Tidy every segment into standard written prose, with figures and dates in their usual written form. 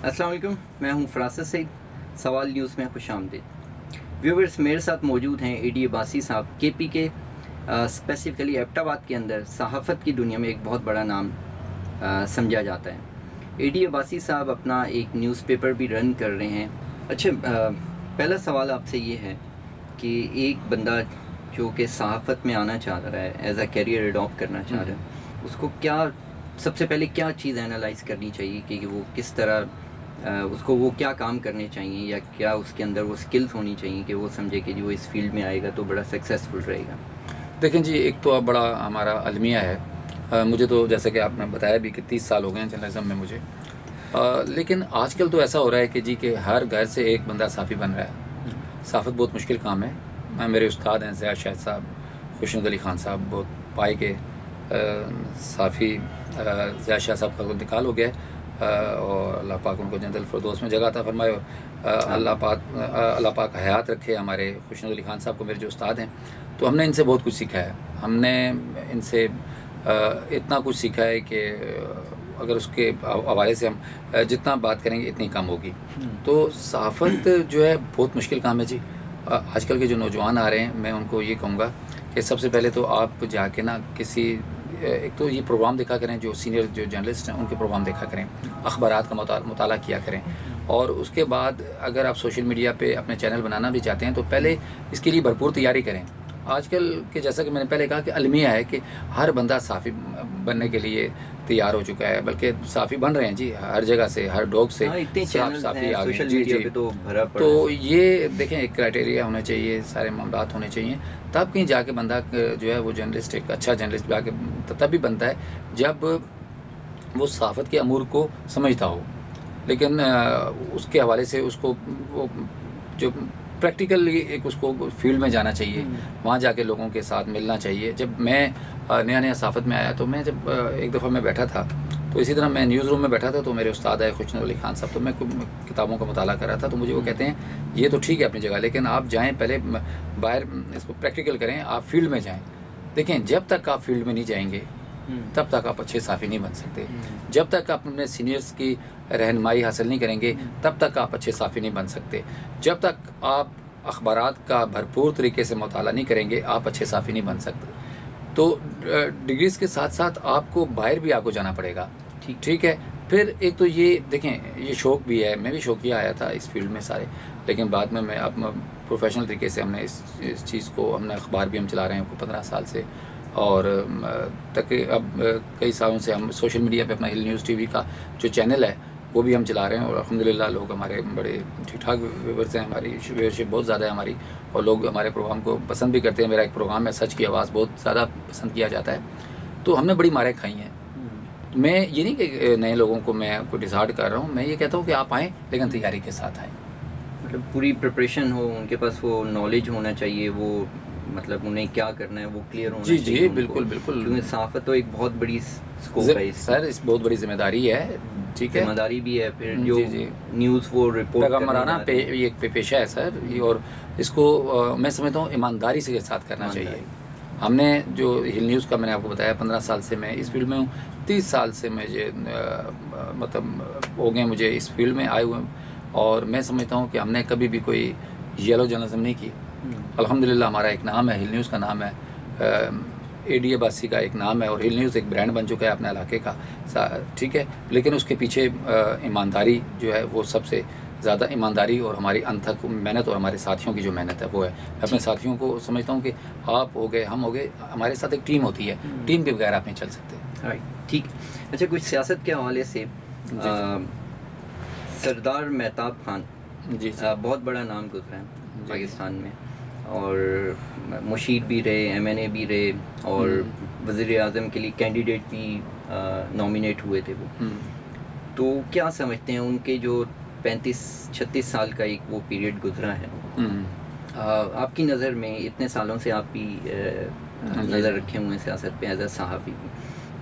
अस्सलाम वालेकुम, मैं हूं फरासत सईद। सवाल न्यूज़ में खुशामदीद। व्यूवर्स, मेरे साथ मौजूद हैं एडी अब्बासी साहब, केपी के स्पेसिफ़िकली एबटाबाद के अंदर सहाफ़त की दुनिया में एक बहुत बड़ा नाम समझा जाता है। एडी अब्बासी साहब अपना एक न्यूज़पेपर भी रन कर रहे हैं। अच्छा, पहला सवाल आपसे ये है कि एक बंदा जो कि सहाफ़त में आना चाह रहा है, एज़ अ कैरियर अडॉप्ट करना चाह रहा है, उसको क्या सबसे पहले क्या चीज़ एनालाइज़ करनी चाहिए कि वो किस तरह उसको वो क्या काम करने चाहिए, या क्या उसके अंदर वो स्किल्स होनी चाहिए कि वो समझे कि जो इस फील्ड में आएगा तो बड़ा सक्सेसफुल रहेगा? देखें जी, एक तो अब बड़ा हमारा अलमिया है। मुझे तो जैसे कि आपने बताया भी कि 30 साल हो गए हैं जर्नलिज्म में मुझे। लेकिन आजकल तो ऐसा हो रहा है कि जी कि हर घर से एक बंदा साफ़ी बन रहा है। सहाफ़त बहुत मुश्किल काम है। मेरे उस्ताद हैं ज़िया शाहिद साहब, खुशनुद अली ख़ान साहब, बहुत पाए के साफ़ी ज़िया शाह साहब का इंतकाल हो गया है, और अल्लाह पाक उनको जन्नतुल फिरदौस में जगह अता फरमाए। अल्लाह पाक हयात रखे हमारे खुशनुद अली ख़ान साहब को, मेरे जो उस्ताद हैं। तो हमने इनसे बहुत कुछ सीखा है। हमने इनसे इतना कुछ सीखा है कि अगर उसके हवाले से हम जितना बात करेंगे इतनी कम होगी। तो सहाफ़त जो है बहुत मुश्किल काम है जी। आजकल के जो नौजवान आ रहे हैं, मैं उनको ये कहूँगा कि सबसे पहले तो आप जाके ना किसी एक तो ये प्रोग्राम देखा करें, जो सीनियर जो जर्नलिस्ट हैं उनके प्रोग्राम देखा करें, अखबारात का मुताला किया करें। और उसके बाद अगर आप सोशल मीडिया पे अपने चैनल बनाना भी चाहते हैं तो पहले इसके लिए भरपूर तैयारी करें। आजकल के जैसा कि मैंने पहले कहा कि अलमिया है कि हर बंदा साफ़ी बनने के लिए तैयार हो चुका है, बल्कि साफ़ी बन रहे हैं जी, हर जगह से, हर डॉग से साफ़ी आ गए जी जी। तो ये देखें, एक क्राइटेरिया होना चाहिए, सारे मामलात होने चाहिए, तब कहीं जाके बंदा जो है वो जर्नलिस्ट एक अच्छा जर्नलिस्ट जाके तब भी बनता है जब वो सहाफ़त के अमूर को समझता हो। लेकिन उसके हवाले से उसको वो जो प्रैक्टिकली एक उसको फील्ड में जाना चाहिए, वहाँ जाके लोगों के साथ मिलना चाहिए। जब मैं नया नया सहाफ़त में आया तो मैं जब एक दफ़ा मैं बैठा था, तो इसी तरह मैं न्यूज़ रूम में बैठा था, तो मेरे उस्ताद आए खुशनुद अली ख़ान साहब, तो मैं किताबों का मुताला कर रहा था। तो मुझे वो कहते हैं ये तो ठीक है अपनी जगह, लेकिन आप जाएँ पहले बाहर इसको प्रैक्टिकल करें, आप फील्ड में जाएँ। देखें, जब तक आप फील्ड में नहीं जाएंगे तब तक आप अच्छे साफ़ी नहीं बन सकते। जब तक आप अपने सीनियर्स की रहनुमाई हासिल नहीं करेंगे तब तक आप अच्छे साफ़ी नहीं बन सकते। जब तक आप अखबारात का भरपूर तरीके से मुताला नहीं करेंगे आप अच्छे साफ़ी नहीं बन सकते। तो डिग्रीज़ के साथ साथ आपको बाहर भी आपको जाना पड़ेगा। ठीक है। फिर एक तो ये देखें, ये शौक़ भी है, मैं भी शौकिया आया था इस फील्ड में सारे, लेकिन बाद में मैं अब प्रोफेशनल तरीके से हमने इस चीज़ को, हमने अखबार भी हम चला रहे हैं 15 साल से, और तक अब कई सालों से हम सोशल मीडिया पे अपना हिल न्यूज़ टीवी का जो चैनल है वो भी हम चला रहे हैं, और अल्हम्दुलिल्लाह लोग हमारे बड़े ठीक ठाक व्यूअर्स हैं, हमारी व्यूअरशिप बहुत ज़्यादा है हमारी, और लोग हमारे प्रोग्राम को पसंद भी करते हैं। मेरा एक प्रोग्राम है सच की आवाज़, बहुत ज़्यादा पसंद किया जाता है। तो हमने बड़ी मारें खाई हैं। मैं ये नहीं कि नए लोगों को मैं कोई डिसाइड कर रहा हूँ, मैं ये कहता हूँ कि आप आएँ लेकिन तैयारी के साथ आएँ। मतलब पूरी प्रिपरेशन हो, उनके पास वो नॉलेज होना चाहिए, वो मतलब उन्हें क्या करना है वो क्लियर होना चाहिए। जी बिल्कुल बिल्कुल, क्योंकि सहाफ़त तो एक बहुत बड़ी स्कोप है सर, इस बहुत बड़ी जिम्मेदारी है। ठीक है, जिम्मेदारी भी है, फिर जो न्यूज़ वो रिपोर्ट पैगामराना ये एक पेशा है सर, और इसको मैं समझता हूँ ईमानदारी से साथ करना चाहिए। हमने जो हिल न्यूज़ का मैंने आपको बताया 15 साल से मैं इस फील्ड में हूँ, 30 साल से मुझे मतलब हो गए मुझे इस फील्ड में आए हुए, और मैं समझता हूँ कि हमने कभी भी कोई येलो जर्नलिज्म नहीं की। अल्हम्दुलिल्लाह हमारा एक नाम है, हिल न्यूज़ का नाम है, एडी अब्बासी का एक नाम है, और हिल न्यूज़ एक ब्रांड बन चुका है अपने इलाके का। ठीक है, लेकिन उसके पीछे ईमानदारी जो है वो सबसे ज़्यादा, ईमानदारी और हमारी अनथक मेहनत और हमारे साथियों की जो मेहनत है वो है। मैं अपने साथियों को समझता हूँ कि आप हो गए, हम हो गए, हमारे साथ एक टीम होती है, टीम के बगैर आप नहीं चल सकते। ठीक। अच्छा, कुछ सियासत के हवाले से सरदार मेहताब खान जी बहुत बड़ा नाम गुजरा है पाकिस्तान में, और मुशीर भी रहे, MNA भी रहे, और वज़ीर आज़म के लिए कैंडिडेट भी नॉमिनेट हुए थे वो। तो क्या समझते हैं, उनके जो 35-36 साल का एक वो पीरियड गुजरा है, आपकी नज़र में, इतने सालों से आप भी नज़र रखे हुए हैं सियासत पे एज अ सहाफ़ी,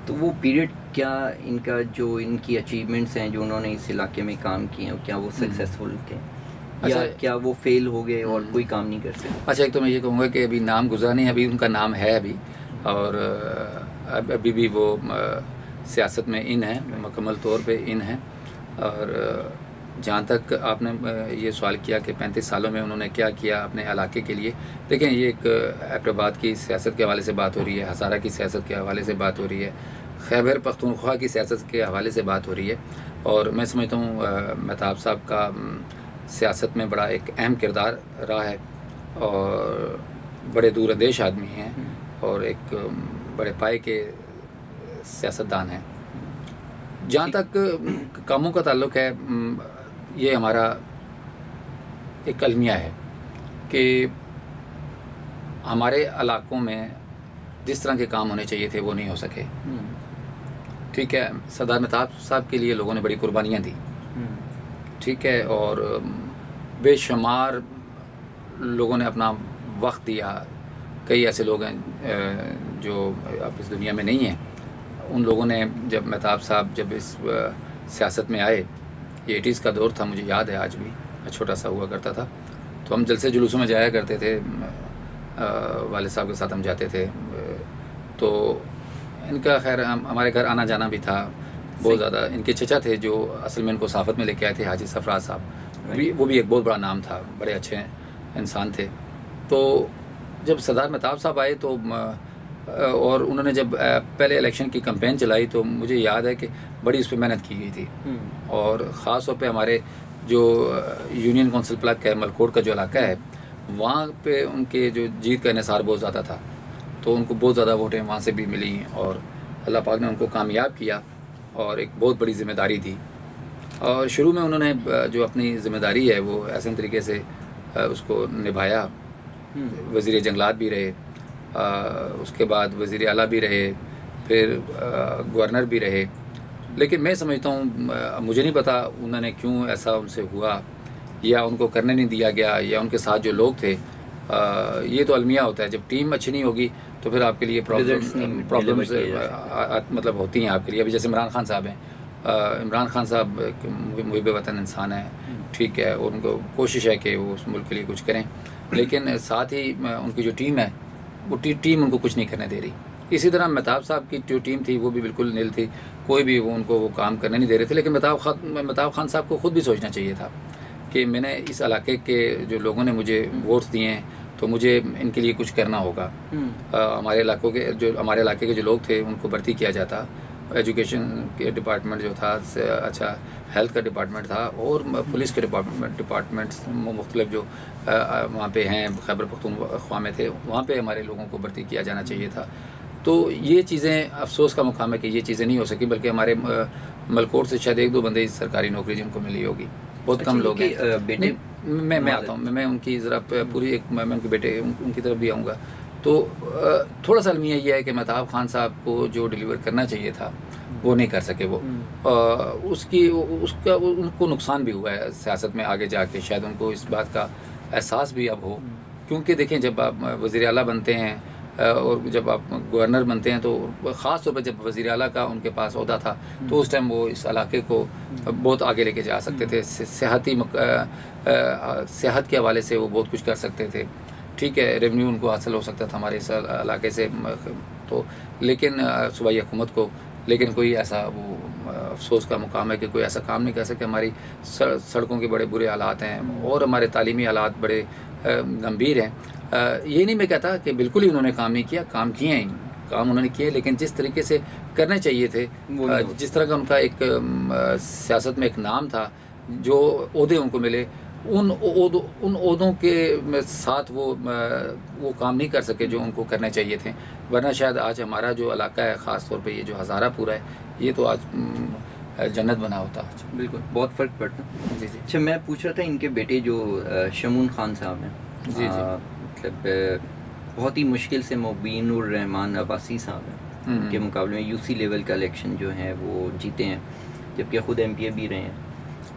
तो वो पीरियड क्या, इनका जो इनकी अचीवमेंट्स हैं जो उन्होंने इस इलाके में काम किए हैं, क्या वो सक्सेसफुल थे, या क्या वो फेल हो गए और कोई काम नहीं कर सकते? अच्छा, एक तो मैं ये कहूँगा कि अभी नाम गुजरा नहीं, अभी उनका नाम है अभी, और अभी भी वो सियासत में इन है, मुकम्मल तौर पे इन है, और जहाँ तक आपने ये सवाल किया कि 35 सालों में उन्होंने क्या किया अपने इलाके के लिए, देखें ये एक एबटाबाद की सियासत के हवाले से बात हो रही है, हज़ारा की सियासत के हवाले से बात हो रही है, खैबर पख्तूनख्वा की सियासत के हवाले से बात हो रही है। और मैं समझता हूँ महताब साहब का सियासत में बड़ा एक अहम किरदार रहा है और बड़े दूरंदेश आदमी हैं और एक बड़े पाए के सियासतदान हैं। जहाँ तक कामों का ताल्लुक़ है, ये हमारा एक अलमिया है कि हमारे इलाकों में जिस तरह के काम होने चाहिए थे वो नहीं हो सके। ठीक है, सरदार महताब साहब के लिए लोगों ने बड़ी कुर्बानियाँ दी, ठीक है, और बेशुमार लोगों ने अपना वक्त दिया। कई ऐसे लोग हैं जो अब इस दुनिया में नहीं हैं, उन लोगों ने जब महताब साहब जब इस सियासत में आए, ये 80s का दौर था, मुझे याद है आज भी, मैं छोटा सा हुआ करता था, तो हम जलसे जुलूसों में जाया करते थे, वालिद साहब के साथ हम जाते थे। तो इनका खैर हमारे घर आना जाना भी था बहुत ज़्यादा। इनके चचा थे जो असल में इनको साफत में लेके आए थे, हाजी सफराज साहब, वो भी एक बहुत बड़ा नाम था, बड़े अच्छे इंसान थे। तो जब सरदार महताब साहब आए तो और उन्होंने जब पहले इलेक्शन की कैंपेन चलाई तो मुझे याद है कि बड़ी उस पर मेहनत की गई थी। और ख़ास तौर पे हमारे जो यूनियन काउंसिल प्लाक है, मलकोट का जो इलाका है, वहाँ पे उनके जो जीत का इन्हिसार बहुत ज़्यादा था, तो उनको बहुत ज़्यादा वोटें वहाँ से भी मिली और अल्लाह पाक ने उनको कामयाब किया और एक बहुत बड़ी ज़िम्मेदारी दी। और शुरू में उन्होंने जो अपनी ज़िम्मेदारी है वो ऐसे तरीके से उसको निभाया। वज़ीर जंगलात भी रहे, उसके बाद वज़ीर आला भी रहे, फिर गवर्नर भी रहे। लेकिन मैं समझता हूँ, मुझे नहीं पता उन्होंने क्यों ऐसा उनसे हुआ, या उनको करने नहीं दिया गया, या उनके साथ जो लोग थे, ये तो अलमिया होता है, जब टीम अच्छी नहीं होगी तो फिर आपके लिए प्रॉब्लम्स मतलब होती हैं आपके लिए। अभी जैसे इमरान खान साहब हैं, इमरान खान साहब मुहिब वतन इंसान है, ठीक है, और उनको कोशिश है कि वो उस मुल्क के लिए कुछ करें, लेकिन साथ ही उनकी जो टीम है वो टीम उनको कुछ नहीं करने दे रही। इसी तरह महताब साहब की जो टीम थी वो भी बिल्कुल नील थी, कोई भी उनको वो काम करने नहीं दे रहे थे। लेकिन महताब खान साहब को ख़ुद भी सोचना चाहिए था कि मैंने इस इलाके के जो लोगों ने मुझे वोट्स दिए हैं तो मुझे इनके लिए कुछ करना होगा। हमारे इलाके के जो लोग थे उनको भर्ती किया जाता, एजुकेशन के डिपार्टमेंट जो था, अच्छा हेल्थ का डिपार्टमेंट था, और पुलिस के डिपार्टमेंट्स मुख्तलिफ जो वहाँ पे हैं, खैबर पख्तूनख्वा में थे, वहाँ पे हमारे लोगों को भर्ती किया जाना चाहिए था। तो ये चीज़ें अफसोस का मुकाम है कि ये चीज़ें नहीं हो सकी, बल्कि हमारे मलकोट से शायद 1-2 बंदे सरकारी नौकरी जिनको मिली होगी, बहुत कम लोग हैं। बेटे मैं आता हूँ, मैं उनकी ज़रा पूरी मैं उनके बेटे उनकी तरफ भी आऊँगा। तो थोड़ा सा अलमिया ये है कि महताब खान साहब को जो डिलीवर करना चाहिए था वो नहीं कर सके। वो उसका उनको नुकसान भी हुआ है सियासत में आगे जाके, शायद उनको इस बात का एहसास भी अब हो, क्योंकि देखें जब आप वज़ीर आला बनते हैं और जब आप गवर्नर बनते हैं तो ख़ास तौर पर जब वज़ीर आला का उनके पास ओहदा था तो उस टाइम वो इस इलाके को बहुत आगे लेके जा सकते थे, सेहत के हवाले से वो बहुत कुछ कर सकते थे, ठीक है, रेवेन्यू उनको हासिल हो सकता था हमारे इस इलाके से, तो लेकिन सूबाई हुकूमत को, लेकिन कोई ऐसा वो अफसोस का मुकाम है कि कोई ऐसा काम नहीं कर सके। हमारी सड़कों के बड़े बुरे हालात हैं और हमारे तालीमी हालात बड़े गंभीर हैं। ये नहीं मैं कहता कि बिल्कुल ही उन्होंने काम नहीं किया, काम किए हैं, काम उन्होंने किए, लेकिन जिस तरीके से करने चाहिए थे, जिस तरह का उनका एक सियासत में एक नाम था, जो ओहदे उनको मिले, उन ओहदों के साथ वो काम नहीं कर सके जो उनको करने चाहिए थे। वरना शायद आज हमारा जो इलाका है, ख़ास तौर पे ये जो हज़ारा पूरा है, ये तो आज जन्नत बना होता। बिल्कुल, बहुत फ़र्क पड़ता। जी। अच्छा, मैं पूछ रहा था, इनके बेटे जो शमून खान साहब हैं, जी, मतलब बहुत ही मुश्किल से मुबीनुर रहमान अब्बासी साहब हैं के मुकाबले में यूसी लेवल का इलेक्शन जो है वो जीते हैं, जबकि ख़ुद MPA भी रहे हैं,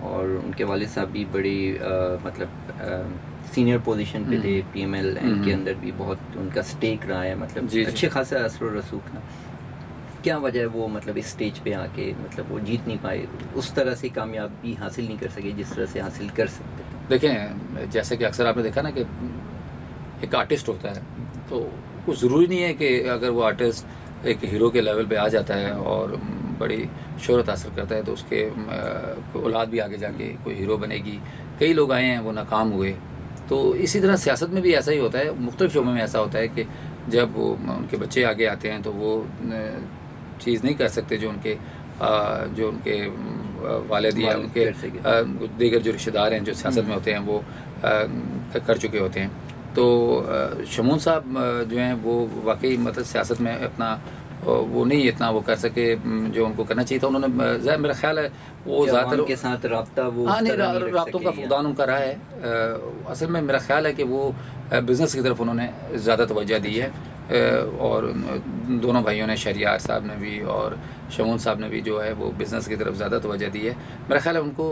और उनके वालिद साहब भी बड़ी मतलब सीनियर पोजीशन पे थे PML के अंदर भी, बहुत उनका स्टेक रहा है, मतलब अच्छे खासा असर और रसूख था। क्या वजह है वो मतलब इस स्टेज पे आके मतलब वो जीत नहीं पाए, उस तरह से कामयाबी हासिल नहीं कर सके जिस तरह से हासिल कर सकते थे? देखें, जैसे कि अक्सर आपने देखा ना कि एक आर्टिस्ट होता है, तो कुछ ज़रूरी नहीं है कि अगर वो आर्टिस्ट एक हीरो के लेवल पे आ जाता है और बड़ी शोहरत हासिल करता है तो उसके औलाद भी आगे जाके कोई हीरो बनेगी। कई लोग आए हैं वो नाकाम हुए। तो इसी तरह सियासत में भी ऐसा ही होता है, मुख्तलिफ शोबों में ऐसा होता है कि जब वो उनके बच्चे आगे आते हैं तो वो चीज़ नहीं कर सकते जो उनके वालिद या उनके दीगर जो रिश्तेदार हैं जो सियासत में होते हैं वो कर चुके होते हैं। तो शमून साहब जो हैं वो वाकई मतलब सियासत में अपना वो नहीं इतना वो कर सके जो उनको करना चाहिए था। उन्होंने मेरा ख्याल है वो ज़्यादातर के साथ रब्ता वो नहीं रब्तों का फुकदान उनका रहा है। असल में मेरा ख्याल है कि वो बिज़नेस की तरफ उन्होंने ज़्यादा तवज्जो दी है और दोनों भाइयों ने, शहरियार साहब ने भी और शमून साहब ने भी जो है वो बिज़नेस की तरफ ज़्यादा तवज्जो दी है। मेरा ख्याल है उनको,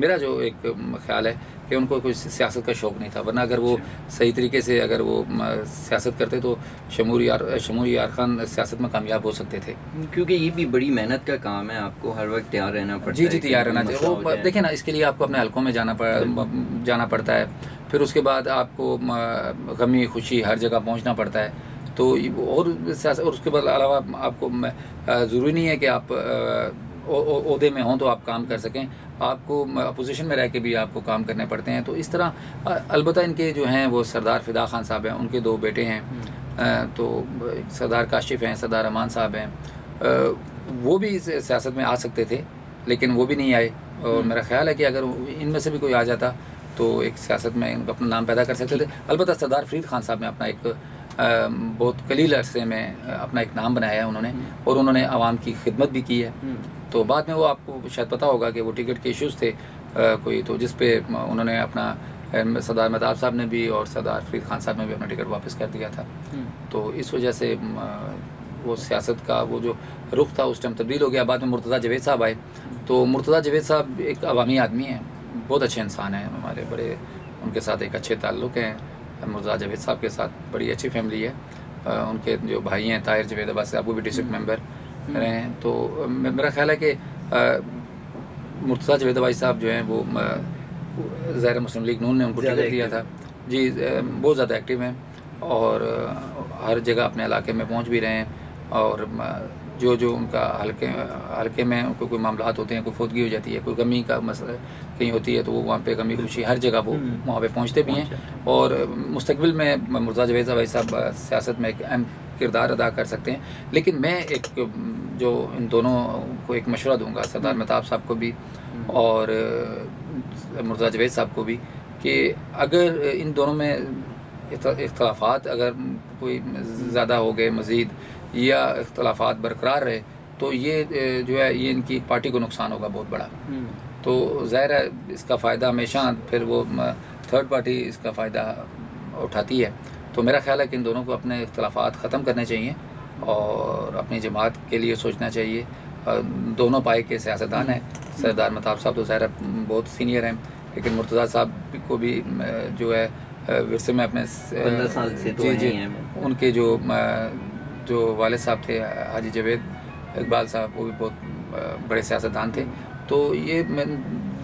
मेरा जो एक ख्याल है कि उनको कोई सियासत का शौक़ नहीं था, वरना अगर वो सही तरीके से अगर वो सियासत करते तो शमूर यार खान सियासत में कामयाब हो सकते थे। क्योंकि ये भी बड़ी मेहनत का काम है, आपको हर वक्त तैयार रहना पड़ता है। जी तैयार रहना चाहिए। वो देखिए ना, इसके लिए आपको अपने हलकों में जाना पड़ता है, फिर उसके बाद आपको गमी खुशी हर जगह पहुँचना पड़ता है। तो और उसके बाद अलावा आपको ज़रूरी नहीं है कि आप ओहदे में हों तो आप काम कर सकें, आपको अपोजिशन में रह के भी आपको काम करने पड़ते हैं। तो इस तरह अलबत्ता इनके जो हैं वो सरदार फ़िदा खान साहब हैं, उनके 2 बेटे हैं, तो सरदार काशिफ हैं, सरदार अमान साहब हैं, वो भी सियासत में आ सकते थे लेकिन वो भी नहीं आए। और मेरा ख्याल है कि अगर इनमें से भी कोई आ जाता तो एक सियासत में इनका अपना नाम पैदा कर सकते थे। अलबत्ता सरदार फरीद खान साहब ने अपना एक बहुत कलील अरसे में अपना एक नाम बनाया है उन्होंने, और उन्होंने आवाम की खिदमत भी की है। तो बाद में वो आपको शायद पता होगा कि वो टिकट के इश्यूज़ थे कोई, तो जिस पे उन्होंने अपना सरदार महताब साहब ने भी और सरदार फरीद खान साहब ने भी अपना टिकट वापस कर दिया था। तो इस वजह से वो सियासत का वो जो रुख था उस टाइम तब्दील हो गया। बाद में मुर्तज़ा जवेद साहब आए, तो मुर्तज़ा जवेद साहब एक अवामी आदमी हैं, बहुत अच्छे इंसान हैं, हमारे बड़े उनके साथ एक अच्छे ताल्लुक़ हैं। मुर्तज़ा जवेद साहब के साथ बड़ी अच्छी फैमिली है। उनके जो भाई हैं ताहिर जवेद अब्बास साहब, वो भी डिस्ट्रिक्ट मेंबर रहे हैं। तो मेरा ख्याल है कि मुर्तज़ा जवेद अब्बास साहब जो हैं वो ज़ाहिर मुस्लिम लीग नून ने उनको टिकट दिया था। जी, बहुत ज़्यादा एक्टिव हैं और हर जगह अपने इलाके में पहुँच भी रहे हैं। और जो उनका हल्के में उनको कोई मामलात होते हैं, कोई फौतगी हो जाती है, कोई गमी का मसला कहीं होती है, तो वो वहाँ पे गमी खुशी हर जगह वो वहाँ पे पहुँचते भी हैं। और मुस्तकबिल में मुर्तज़ा जवेद भाई साहब सियासत में एक अहम किरदार अदा कर सकते हैं। लेकिन मैं एक जो इन दोनों को एक मशवरा दूँगा, सरदार महताब साहब को भी और मुर्तज़ा जवेद साहब को भी, कि अगर इन दोनों में इख्तलाफात अगर कोई ज़्यादा हो गए मज़ीद या इख्तलाफात बरकरार रहे तो ये जो है ये इनकी पार्टी को नुकसान होगा बहुत बड़ा। तो ज़ाहिर है इसका फ़ायदा हमेशा फिर वो थर्ड पार्टी इसका फ़ायदा उठाती है। तो मेरा ख्याल है कि इन दोनों को अपने इख्तलाफात ख़त्म करने चाहिए और अपनी जमात के लिए सोचना चाहिए। दोनों पाए के सियासतदान हैं। सरदार महताब साहब तो ज़ाहिर बहुत सीनियर हैं, लेकिन मुर्तज़ा साहब को भी जो है विरसे में अपने 15 साल से तो हैं। उनके जो वालिद साहब थे हाजी जवेद इकबाल साहब, वो भी बहुत बड़े सियासतदान थे। तो ये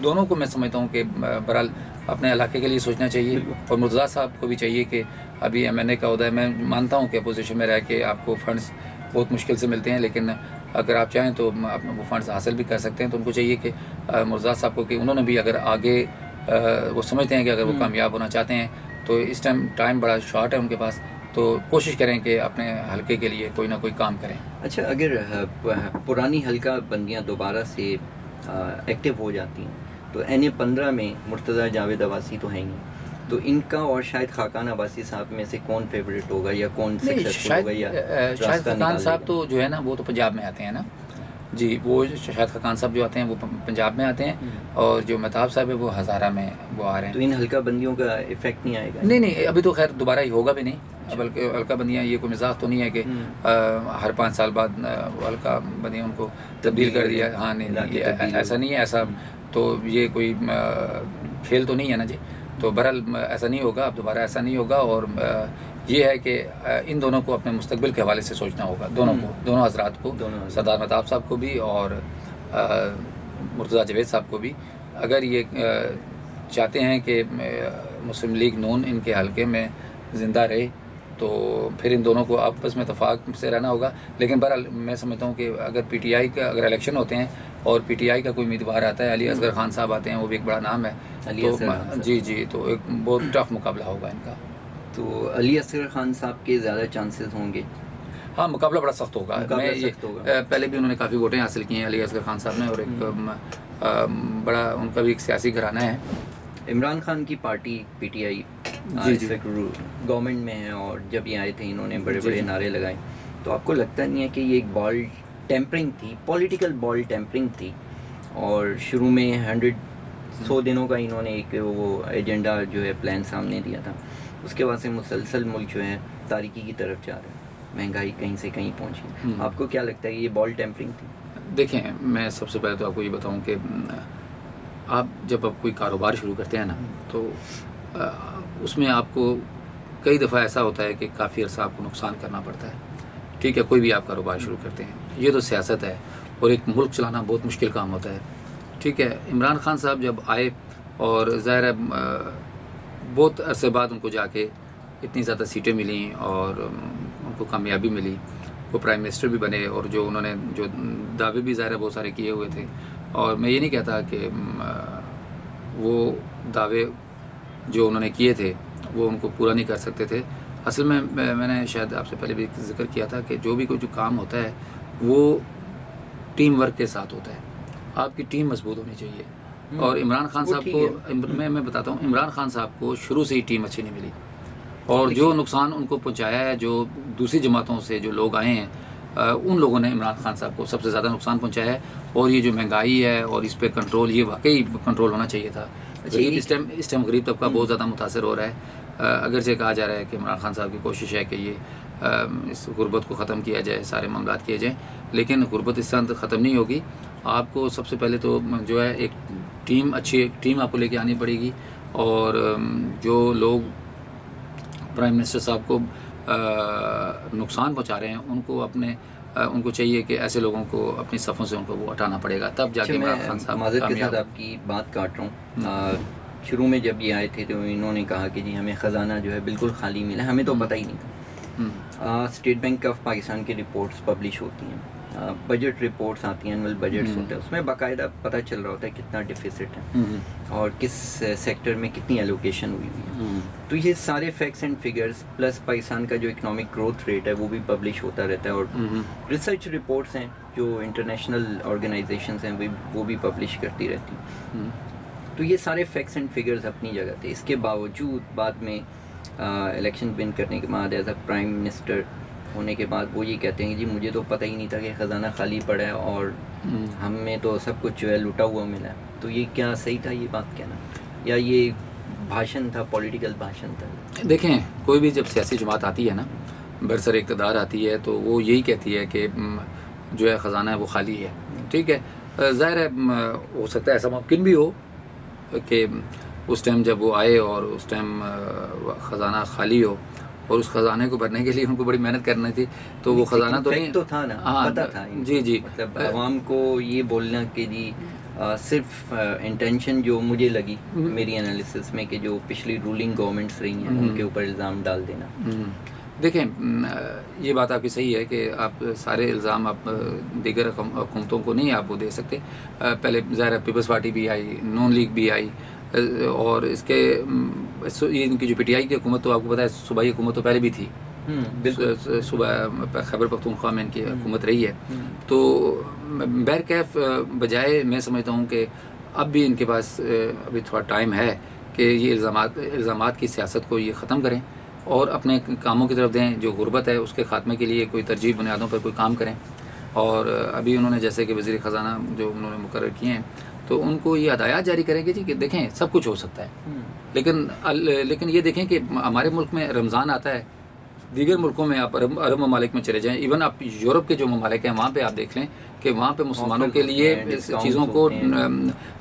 दोनों को मैं समझता हूँ कि बहरहाल अपने इलाके के लिए सोचना चाहिए। और मुर्तज़ा साहब को भी चाहिए कि अभी MNA का उहदा है, मैं मानता हूँ कि अपोजिशन में रह के आपको फ़ंड्स बहुत मुश्किल से मिलते हैं, लेकिन अगर आप चाहें तो आप वो फ़ंड्स हासिल भी कर सकते हैं। तो उनको चाहिए कि मुर्तज़ा साहब को, कि उन्होंने भी अगर आगे वो समझते हैं कि अगर वो कामयाब होना चाहते हैं तो इस टाइम बड़ा शॉर्ट है उनके पास, तो कोशिश करें कि अपने हलके के लिए कोई ना कोई काम करें। अच्छा, अगर पुरानी हल्का बंदियाँ दोबारा से एक्टिव हो जाती हैं तो NA 15 में मुर्तज़ा जावेद अब्बासी तो हैं ही, तो इनका और शायद खाकान अब्बासी साहब में से कौन फेवरेट होगा या कौन सक्सेसफुल होगा? या शायद खाकान साहब तो जो है ना वो तो पंजाब में आते हैं ना जी, वो शायद खाकान साहब जो आते हैं वो पंजाब में आते हैं और जो महताब साहब है वो हज़ारा में वो आ रहे हैं। तो इन हल्का बंदियों का इफेक्ट नहीं आएगा? नहीं, अभी तो खैर दोबारा ही होगा भी नहीं। बल्कि हल्का बंदियाँ ये कोई मजाक तो नहीं है कि हर 5 साल बाद हल्का बंदियाँ उनको तब्दील कर दिया। हाँ नहीं, ऐसा नहीं है। ऐसा तो ये कोई खेल तो नहीं है ना जी। तो बहरहाल ऐसा नहीं होगा, अब दोबारा ऐसा नहीं होगा। और ये है कि इन दोनों को अपने मुस्तकबिल के हवाले से सोचना होगा, दोनों हजरात को, सरदार महताब साहब को भी और मुर्तज़ा जवेद साहब को भी। अगर ये चाहते हैं कि मुस्लिम लीग नून इनके हलके में ज़िंदा रहे तो फिर इन दोनों को आपस में इत्तेफाक से रहना होगा। लेकिन बहरहाल मैं समझता हूँ कि अगर पीटीआई का अगर इलेक्शन होते हैं और पीटीआई का कोई उम्मीदवार आता है, अली असगर खान साहब आते हैं, वो भी एक बड़ा नाम है, तो जी तो एक बहुत टफ मुकाबला होगा इनका। तो अली असगर खान साहब के ज़्यादा चांसेस होंगे? हाँ, मुकाबला बड़ा सख्त होगा। पहले भी उन्होंने काफ़ी वोटें हासिल की हैं अली असगर खान साहब ने, और एक बड़ा उनका भी एक सियासी घराना है। इमरान खान की पार्टी पीटीआई गवर्नमेंट में है, और जब ये आए थे इन्होंने बड़े बड़े नारे लगाए, तो आपको लगता नहीं है कि ये एक बॉल टेम्परिंग थी, पॉलिटिकल बॉल टेम्परिंग थी? और शुरू में 100 दिनों का इन्होंने एक वो एजेंडा जो है प्लान सामने दिया था, उसके बाद से मुसलसल मुल्क जो है तारीकी की तरफ जा रहा है, महंगाई कहीं से कहीं पहुंची। आपको क्या लगता है ये बॉल टेम्परिंग थी? देखें, मैं सबसे पहले तो आपको ये बताऊं कि जब आप कोई कारोबार शुरू करते हैं ना, तो उसमें आपको कई दफ़ा ऐसा होता है कि काफ़ी अर्सा आपको नुकसान करना पड़ता है। ठीक है, कोई भी आप कारोबार शुरू करते हैं, ये तो सियासत है, और एक मुल्क चलाना बहुत मुश्किल काम होता है। ठीक है, इमरान खान साहब जब आए और ज़ाहिर है बहुत अरसे बाद उनको जाके इतनी ज़्यादा सीटें मिली और उनको कामयाबी मिली, वो प्राइम मिनिस्टर भी बने, और जो उन्होंने जो दावे भी ज़ाहिर है बहुत सारे किए हुए थे, और मैं ये नहीं कहता कि वो दावे जो उन्होंने किए थे वो उनको पूरा नहीं कर सकते थे। असल में मैंने शायद आपसे पहले भी जिक्र किया था कि जो भी कोई जो काम होता है वो टीम वर्क के साथ होता है, आपकी टीम मजबूत होनी चाहिए। और इमरान खान साहब को मैं बताता हूँ, इमरान खान साहब को शुरू से ही टीम अच्छी नहीं मिली, और जो नुकसान उनको पहुँचाया है, जो दूसरी जमातों से जो लोग आए हैं, उन लोगों ने इमरान खान साहब को सबसे ज़्यादा नुकसान पहुँचाया है। और ये जो महंगाई है और इस पर कंट्रोल, ये वाकई कंट्रोल होना चाहिए था। गरीब इस टाइम गरीब तबका बहुत ज़्यादा मुतासर हो रहा है। अगर से कहा जा रहा है कि इमरान खान साहब की कोशिश है कि ये इस गुर्बत को ख़त्म किया जाए, सारे मामलात किए जाएँ, लेकिन गुर्बत इस तरह ख़त्म नहीं होगी। आपको सबसे पहले तो जो है एक टीम, अच्छी एक टीम आपको लेके आनी पड़ेगी, और जो लोग प्राइम मिनिस्टर साहब को नुकसान पहुंचा रहे हैं उनको चाहिए कि ऐसे लोगों को अपनी सफ़ों से उनको वो हटाना पड़ेगा, तब जाके इमरान खान साहब माज़रत के साथ आपकी बात काट रहा हूँ। शुरू में जब ये आए थे तो इन्होंने कहा कि जी हमें ख़जाना जो है बिल्कुल खाली मिला, हमें तो पता ही नहीं था। स्टेट बैंक ऑफ पाकिस्तान की रिपोर्ट्स पब्लिश होती हैं, बजट रिपोर्ट्स आती हैं, एनुअल बजट्स होते हैं, उसमें बाकायदा पता चल रहा होता है कितना डिफिसिट है और किस सेक्टर में कितनी एलोकेशन हुई है। तो ये सारे facts and figures plus Pakistan का जो इकोनॉमिक ग्रोथ रेट है वो भी पब्लिश होता रहता है, और रिसर्च रिपोर्ट्स हैं जो इंटरनेशनल ऑर्गेनाइजेशंस हैं वो भी पब्लिश करती रहती हैं। तो ये सारे फैक्ट्स एंड फिगर्स अपनी जगह थे। इसके बावजूद बाद में इलेक्शन विन करने के बाद एज अ प्राइम मिनिस्टर होने के बाद वो ये कहते हैं कि जी मुझे तो पता ही नहीं था कि ख़जाना खाली पड़ा है और हमें तो सब कुछ जो है लुटा हुआ मिला है। तो ये क्या सही था ये बात कहना, या ये भाषण था, पॉलिटिकल भाषण था? देखें, कोई भी जब सियासी जमात आती है ना, बरसर इक़्तिदार आती है, तो वो यही कहती है कि जो है ख़जाना है वो खाली है। ठीक है, ज़ाहिर है हो सकता है ऐसा मुमकिन भी हो कि उस टाइम जब वो आए और उस टाइम ख़जाना खाली हो, और उस ख़जाने को भरने के लिए उनको बड़ी मेहनत करनी थी, तो वो ख़जाना तो नहीं तो था ना। हाँ, पता था। जी मतलब आवाम को ये बोलना कि जी सिर्फ इंटेंशन जो मुझे लगी मेरी एनालिसिस में कि जो पिछली रूलिंग गवर्नमेंट्स रही हैं उनके ऊपर इल्ज़ाम डाल देना। देखें, ये बात आपकी सही है कि आप सारे इल्ज़ाम आप दीगर हुकूमतों को नहीं आप वो दे सकते। पहले ज़ाहिर पीपल्स पार्टी भी आई, नून लीग भी आई, और ये इनकी जो पीटीआई की हुकूमत, तो आपको पता है सूबाई हुकूमत तो पहले भी थी, सुबह खैबर पख्तूनख्वा में इनकी हुकूमत रही है। तो बहरकैफ बजाय मैं समझता हूँ कि अब भी इनके पास अभी थोड़ा टाइम है कि ये इल्ज़ामात की सियासत को ये ख़त्म करें और अपने कामों की तरफ दें। जो गुर्बत है उसके ख़ात्मे के लिए कोई तरजीह बुनियादों पर कोई काम करें। और अभी उन्होंने जैसे कि वज़ीर ख़जाना जो उन्होंने मुकर्रर किए हैं, तो उनको ये हदायत जारी करेंगे जी कि देखें सब कुछ हो सकता है, लेकिन ये देखें कि हमारे मुल्क में रमज़ान आता है, दीगर मुल्कों में आप अरब ममालिक में चले जाएं, इवन आप यूरोप के जो ममालिक हैं वहाँ पे आप देख लें कि वहाँ पे मुसलमानों के लिए चीज़ों को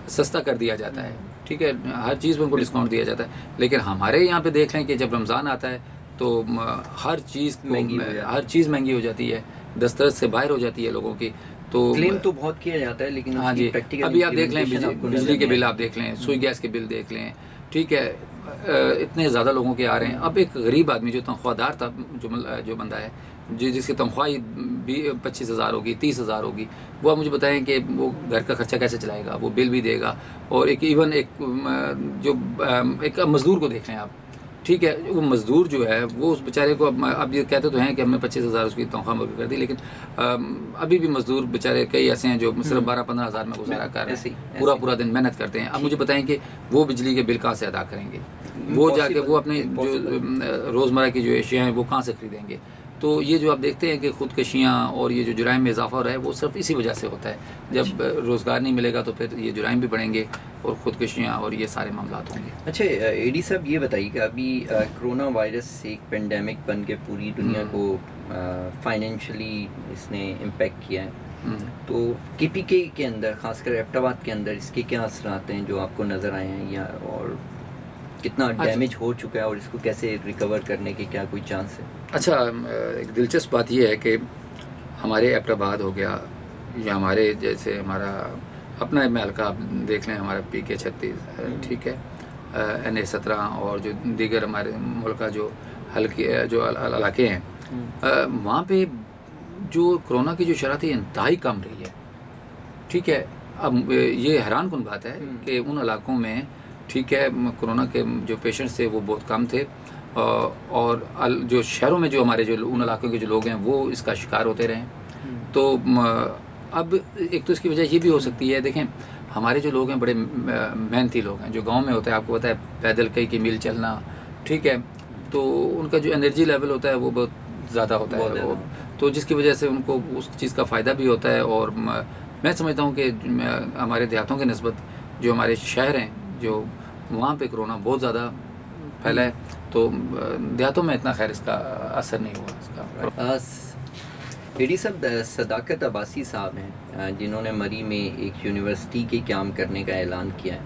सस्ता कर दिया जाता है। ठीक है, हर चीज़ पर उनको डिस्काउंट दिया जाता है। लेकिन हमारे यहाँ पे देख लें कि जब रमज़ान आता है तो हर चीज़ महंगी हो जाती है, दस्तरस से बाहर हो जाती है लोगों की। तो क्लेम तो बहुत किया जाता है, लेकिन हाँ जी, अभी आप देख लें बिजली के बिल आप देख लें, सुई गैस के बिल देख लें, ठीक है, इतने ज़्यादा लोगों के आ रहे हैं। अब एक गरीब आदमी जो तनख्वाहदार था, जो बंदा है, जिसकी तनख्वाह ही 25,000 होगी, 30,000 होगी, वो आप मुझे बताएं कि वो घर का खर्चा कैसे चलाएगा, वो बिल भी देगा। और एक इवन एक मज़दूर को देख लें आप, ठीक है, वो मज़दूर जो है वो उस बेचारे को, अब ये कहते तो हैं कि हमने 25,000 उसकी तनख्वाह मुकर कर दी, लेकिन अभी भी मज़दूर बेचारे कई ऐसे हैं जो सिर्फ 12-15 हज़ार में गुजारा कर रहे हैं, पूरा दिन मेहनत करते हैं। अब मुझे बताएं कि वो बिजली के बिल कहाँ से अदा करेंगे, वो जाके वो अपने जो रोज़मर्रा की जो एशिया हैं वो कहाँ से खरीदेंगे। तो ये जो आप देखते हैं कि खुदकशियाँ और ये जो जुराइम में इजाफा हो रहा है, वो सिर्फ इसी वजह से होता है। जब रोज़गार नहीं मिलेगा तो फिर ये जुराइम भी बढ़ेंगे और खुदकशियाँ और ये सारे मामला होंगे। अच्छा एडी साहब, ये बताइएगा, अभी कोरोना वायरस एक पेंडेमिक बन के पूरी दुनिया को फाइनेंशियली इसने इम्पेक्ट किया है, तो केपीके के अंदर, खासकर एबटाबाद के अंदर, इसके क्या असरात हैं जो आपको नज़र आए हैं, या और कितना डैमेज हो चुका है और इसको कैसे रिकवर करने के क्या कोई चांस है? अच्छा, एक दिलचस्प बात यह है कि हमारे एबटाबाद हो गया, या हमारे जैसे हमारा अपना में हल्का आप देख लें, हमारा PK 36, ठीक है, NA 17 और जो दीगर हमारे मुल्क का जो हल्के जो इलाके हैं, वहाँ पे जो कोरोना की जो शरह थी इंतहाई कम रही है, ठीक है। अब ये हैरान कुन बात है कि उन इलाकों में, ठीक है, कोरोना के जो पेशेंट्स थे वो बहुत कम थे, और जो शहरों में जो हमारे जो उन इलाकों के जो लोग हैं वो इसका शिकार होते रहे। तो अब एक तो इसकी वजह ये भी हो सकती है, देखें हमारे जो लोग हैं बड़े मेहनती लोग हैं, जो गांव में होता है, आपको पता है पैदल कई मील चलना, ठीक है, तो उनका जो एनर्जी लेवल होता है वो बहुत ज़्यादा होता है, तो जिसकी वजह से उनको उस चीज़ का फ़ायदा भी होता है। और मैं समझता हूँ कि हमारे देहातों के निस्बत जो हमारे शहर हैं, जो वहाँ पे कोरोना बहुत ज़्यादा फैला है, तो देहातों में इतना खैर इसका असर नहीं हुआ इसका। एडी साहब, सदाकत अब्बासी साहब हैं जिन्होंने मरी में एक यूनिवर्सिटी के क़याम करने का ऐलान किया है,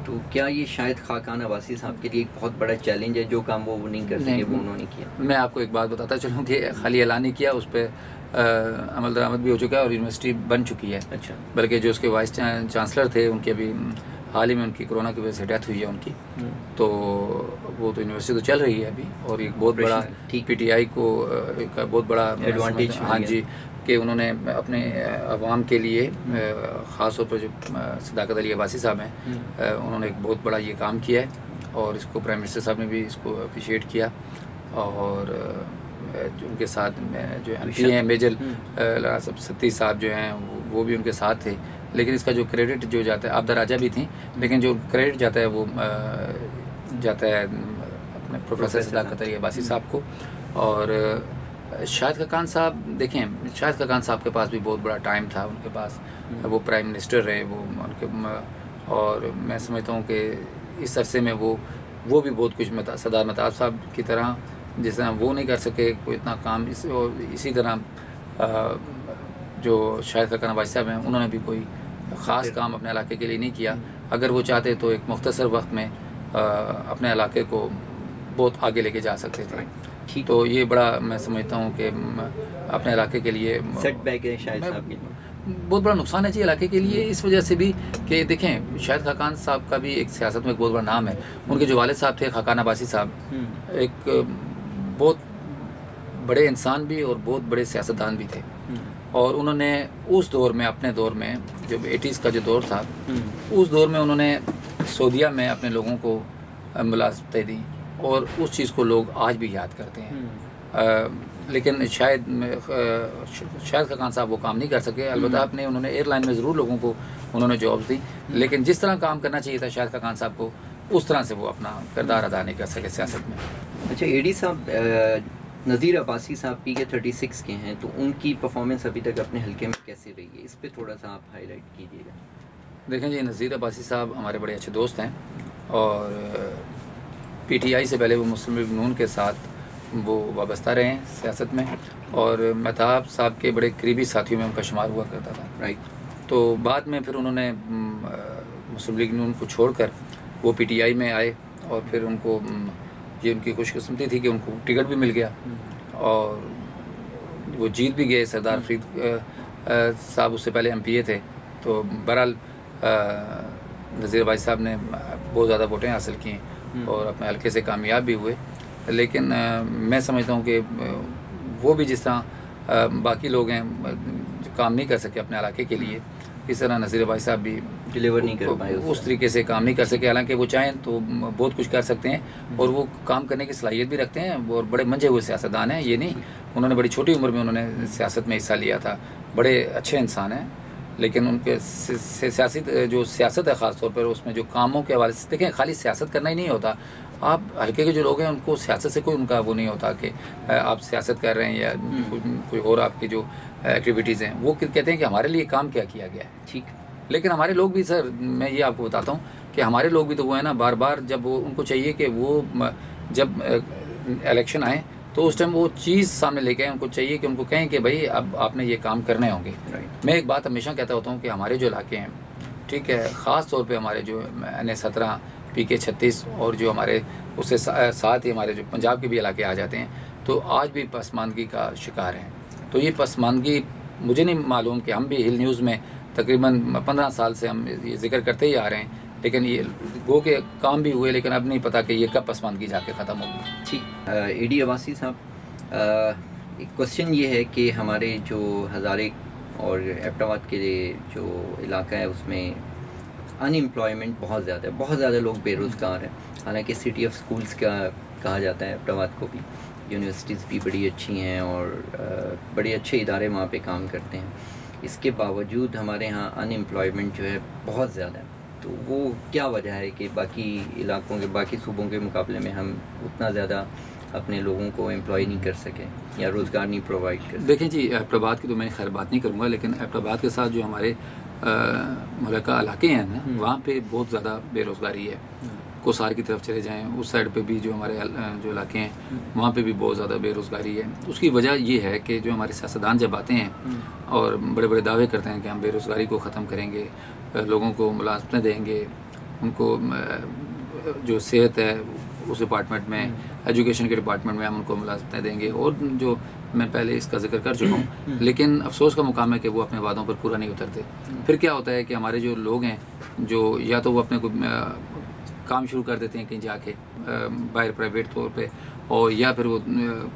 तो क्या ये शायद खाकान अब्बासी साहब के लिए एक बहुत बड़ा चैलेंज है? जो काम वो नहीं कर सके वो उन्होंने किया। मैं आपको एक बात बताता चलूँ कि खाली ऐलान नहीं किया, उस पर अमल दरामद भी हो चुका है और यूनिवर्सिटी बन चुकी है। अच्छा। बल्कि जो उसके वाइस चांसलर थे, उनके अभी हाल ही में उनकी कोरोना की वजह से डेथ हुई है उनकी, तो वो तो यूनिवर्सिटी तो चल रही है अभी, और एक बहुत बड़ा PTI को एक बहुत बड़ा एडवांटेज, हाँ जी, कि उन्होंने अपने अवाम के लिए, ख़ास तौर पर जो सदाकत अली अब्बासी साहब हैं, उन्होंने एक बहुत बड़ा ये काम किया है, और इसको प्राइम मिनिस्टर साहब ने भी इसको अप्रिशिएट किया। और उनके साथ जो MP हैं मेजर सत्ती साहब जो हैं वो भी उनके साथ थे, लेकिन इसका जो क्रेडिट जो जाता है, आबदा राजा भी थी, लेकिन जो क्रेडिट जाता है वो जाता है अपने प्रोफेसर सदाकत अली अब्बासी साहब को। और शाहिद खाकान साहब, देखें शाहिद खाकान साहब के पास भी बहुत बड़ा टाइम था उनके पास, वो प्राइम मिनिस्टर रहे वो उनके, और मैं समझता हूँ कि इस अरसे में वो भी बहुत कुछ सरदार महताब साहब की तरह, जिस तरह वो नहीं कर सके कोई इतना काम, इसी तरह जो शाहिद खाकान अब्बासी साहब हैं, उन्होंने भी कोई ख़ास काम अपने इलाके के लिए नहीं किया। अगर वो चाहते तो एक मुख्तसर वक्त में अपने इलाके को बहुत आगे लेके जा सकते थे। तो ये बड़ा मैं समझता हूँ कि अपने इलाके के लिए सेटबैक है शाहिद साहब के, बहुत बड़ा नुकसान है जी इलाके के लिए, इस वजह से भी कि देखें शाहिद खाकान साहब का भी एक सियासत में एक बहुत बड़ा नाम है। उनके जो वालिद साहब थे खाकान अब्बासी साहब, एक बहुत बड़े इंसान भी और बहुत बड़े सियासतदान भी थे, और उन्होंने उस दौर में, अपने दौर में, जब 80s का जो दौर था, उस दौर में उन्होंने सऊदीया में अपने लोगों को मुलाज़मतें दी, और उस चीज़ को लोग आज भी याद करते हैं। लेकिन शायद खाकान साहब वो काम नहीं कर सके। अलबत्ता उन्होंने एयरलाइन में ज़रूर लोगों को उन्होंने जॉब्स दी, लेकिन जिस तरह काम करना चाहिए था शाहिद खाकान साहब को, उस तरह से वो अपना किरदार अदा नहीं कर सके सियासत में। अच्छा एडी साहब, नज़ीर अब्बासी साहब PK 36 के हैं, तो उनकी परफॉर्मेंस अभी तक अपने हल्के में कैसी रही है, इस पर थोड़ा सा आप हाईलाइट कीजिएगा। देखें जी, नज़ीर अब्बासी साहब हमारे बड़े अच्छे दोस्त हैं, और PTI से पहले वो मुस्लिम लीग नून के साथ वो वाबस्ता रहे हैं सियासत में, और महताब साहब के बड़े करीबी साथियों में उनका शुमार हुआ करता था। राइट। तो बाद में फिर उन्होंने मुस्लिम लीग नून को छोड़कर वो PTI में आए, और फिर उनको ये उनकी खुशकिस्मती थी कि उनको टिकट भी मिल गया, और वो जीत भी गए। सरदार फरीद साहब उससे पहले MPA थे, तो बहरहाल नज़ीर भाई साहब ने बहुत ज़्यादा वोटें हासिल की और अपने हल्के से कामयाब भी हुए, लेकिन मैं समझता हूँ कि वो भी जिस तरह बाकी लोग हैं काम नहीं कर सके अपने इलाके के लिए, इस तरह नज़ीर भाई साहब भी डिलीवर नहीं कर पाए, उस तरीके से काम नहीं कर सके। हालांकि वो चाहें तो बहुत कुछ कर सकते हैं और वो काम करने की सलाहियत भी रखते हैं और बड़े मंझे हुए सियासतदान हैं। ये नहीं, उन्होंने बड़ी छोटी उम्र में उन्होंने सियासत में हिस्सा लिया था, बड़े अच्छे इंसान हैं, लेकिन उनके सियासी जो सियासत है ख़ास तौर पर उसमें जो कामों के हवाले से देखें, खाली सियासत करना ही नहीं होता। आप हल्के के जो लोग हैं उनको सियासत से कोई उनका वो नहीं होता कि आप सियासत कर रहे हैं या कोई और आपकी जो एक्टिविटीज़ हैं, वो कहते हैं कि हमारे लिए काम क्या किया गया है। ठीक, लेकिन हमारे लोग भी सर, मैं ये आपको बताता हूँ कि हमारे लोग भी तो वो है ना, बार बार जब वो उनको चाहिए कि वो जब इलेक्शन आए तो उस टाइम वो चीज़ सामने लेके आए, उनको चाहिए कि उनको कहें कि भाई अब आपने ये काम करने होंगे। मैं एक बात हमेशा कहता होता हूँ कि हमारे जो इलाके हैं, ठीक है, ख़ास तौर पे हमारे जो NA-17, PK 36 और जो हमारे उससे साथ ही हमारे जो पंजाब के भी इलाके आ जाते हैं, तो आज भी पसमानदगी का शिकार हैं। तो ये पसमानदगी मुझे नहीं मालूम कि हम भी हिल न्यूज़ में तकरीबन 15 साल से हम ये जिक्र करते ही आ रहे हैं, लेकिन ये गो के काम भी हुए, लेकिन अब नहीं पता कि ये कब पसमानदगी जाके ख़त्म होगी। ठीक, AD अब्बासी साहब, एक क्वेश्चन ये है कि हमारे जो हज़ारे और एबटाबाद के जो इलाका है उसमें अनएम्प्लॉयमेंट बहुत ज़्यादा है, बहुत ज़्यादा लोग बेरोज़गार हैं। हालांकि सिटी ऑफ स्कूल्स का कहा जाता है एबटाबाद को भी, यूनिवर्सिटीज़ भी बड़ी अच्छी हैं और बड़े अच्छे इदारे वहाँ पे काम करते हैं। इसके बावजूद हमारे यहाँ अनएम्प्लॉयमेंट जो है बहुत ज़्यादा है। तो वो क्या वजह है कि बाकी इलाकों के, बाकी सूबों के मुकाबले में हम उतना ज़्यादा अपने लोगों को एम्प्लॉय नहीं कर सके या रोज़गार नहीं प्रोवाइड कर सके? देखें जी, एबटाबाद की तो मैं खैर बात नहीं करूँगा, लेकिन एबटाबाद के साथ जो हमारे मुल्का इलाके हैं ना, वहाँ पे बहुत ज़्यादा बेरोज़गारी है। कोसार की तरफ चले जाएं, उस साइड पे भी जो हमारे जो इलाके हैं वहाँ पे भी बहुत ज़्यादा बेरोज़गारी है। उसकी वजह ये है कि जो हमारे सियासतदान जब आते हैं और बड़े बड़े दावे करते हैं कि हम बेरोज़गारी को ख़त्म करेंगे, लोगों को मुलाज़मतें देंगे, उनको जो सेहत है उस डिपार्टमेंट में, एजुकेशन के डिपार्टमेंट में हम उनको मुलाज़मतें देंगे, और जो मैं पहले इसका जिक्र कर चुका हूँ, लेकिन अफसोस का मुकाम है कि वो अपने वादों पर पूरा नहीं उतरते। फिर क्या होता है कि हमारे जो लोग हैं, जो या तो वो अपने को काम शुरू कर देते हैं कहीं जाके बाहर प्राइवेट तौर पे, और या फिर वो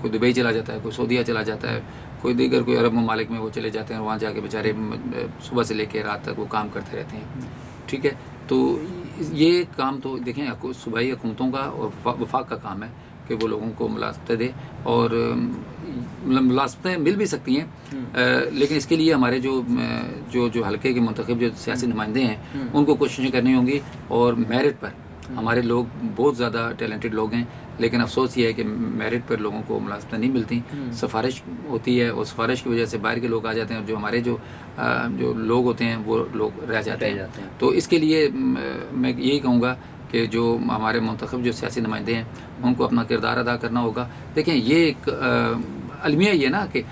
कोई दुबई चला जाता है, कोई सऊदीया चला जाता है, कोई दीगर कोई अरब ममालिक में वो चले जाते हैं, वहाँ जाके बेचारे सुबह से लेकर रात तक वो काम करते रहते हैं। ठीक है, तो ये काम तो देखें सूबाई हुकूमतों का और वफाक का काम है कि वो लोगों को मुलाज़मतें दे, और मुलाज़मतें मिल भी सकती हैं, लेकिन इसके लिए हमारे जो हल्के के मुंतखब जो सियासी नुमाइंदे हैं उनको कोशिशें करनी होंगी। और मेरिट पर हमारे लोग बहुत ज़्यादा टैलेंटेड लोग हैं, लेकिन अफसोस ये है कि मेरिट पर लोगों को मुलाज़मतें नहीं मिलती, सिफारिश होती है और सिफारिश की वजह से बाहर के लोग आ जाते हैं और जो हमारे जो लोग होते हैं वो लोग रह जाते हैं। तो इसके लिए मैं यही कहूँगा कि जो हमारे मुंतखब जो सियासी नुमाइंदे हैं उनको अपना किरदार अदा करना होगा। देखें, ये एक अलमिया ही है ना कि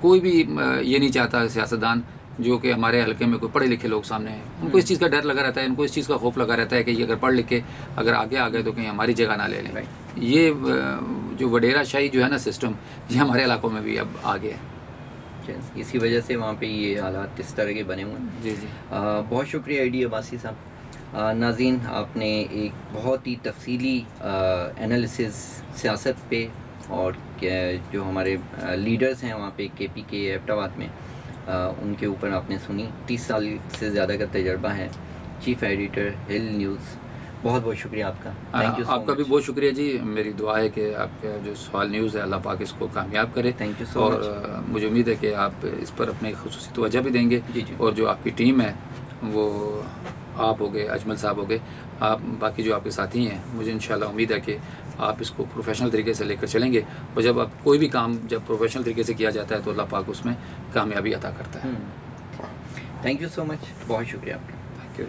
कोई भी ये नहीं चाहता सियासतदान जो कि हमारे हल्के में कोई पढ़े लिखे लोग सामने हैं, उनको इस चीज़ का डर लगा रहता है, इनको इस चीज़ का खौफ लगा रहता है कि ये अगर पढ़ लिख के अगर आगे आ गए तो कहीं हमारी जगह ना ले लें। ये जो वडेरा शाही जो है ना सिस्टम, ये हमारे इलाकों में भी अब आ गया है। इसी वजह से वहाँ पे ये हालात इस तरह के बने हुए हैं। जी जी, बहुत शुक्रिया AD अब्बासी साहब। नाज़रीन, आपने एक बहुत ही तफसीली एनालिसिस सियासत पे और जो हमारे लीडर्स हैं वहाँ पे KP के एबटाबाद में, उनके ऊपर आपने सुनी। 30 साल से ज़्यादा का तजर्बा है, चीफ़ एडिटर हिल न्यूज़। बहुत बहुत शुक्रिया आपका। Thank you. आपका भी बहुत शुक्रिया जी। मेरी दुआ है कि आपका जो सवाल न्यूज़ है अल्लाह पाक इसको कामयाब करे। Thank you so much. और मुझे उम्मीद है कि आप इस पर अपने खुसूसी तवज्जो भी देंगे। जी। और जो आपकी टीम है वो आप हो गए, अजमल साहब हो गए, आप बाकी जो आपके साथी हैं, मुझे इंशाल्लाह उम्मीद है कि आप इसको प्रोफेशनल तरीके से लेकर चलेंगे। और जब आप कोई भी काम जब प्रोफेशनल तरीके से किया जाता है तो अल्लाह पाक उसमें कामयाबी अता करता है। Thank you so much. बहुत शुक्रिया आपका। Thank you.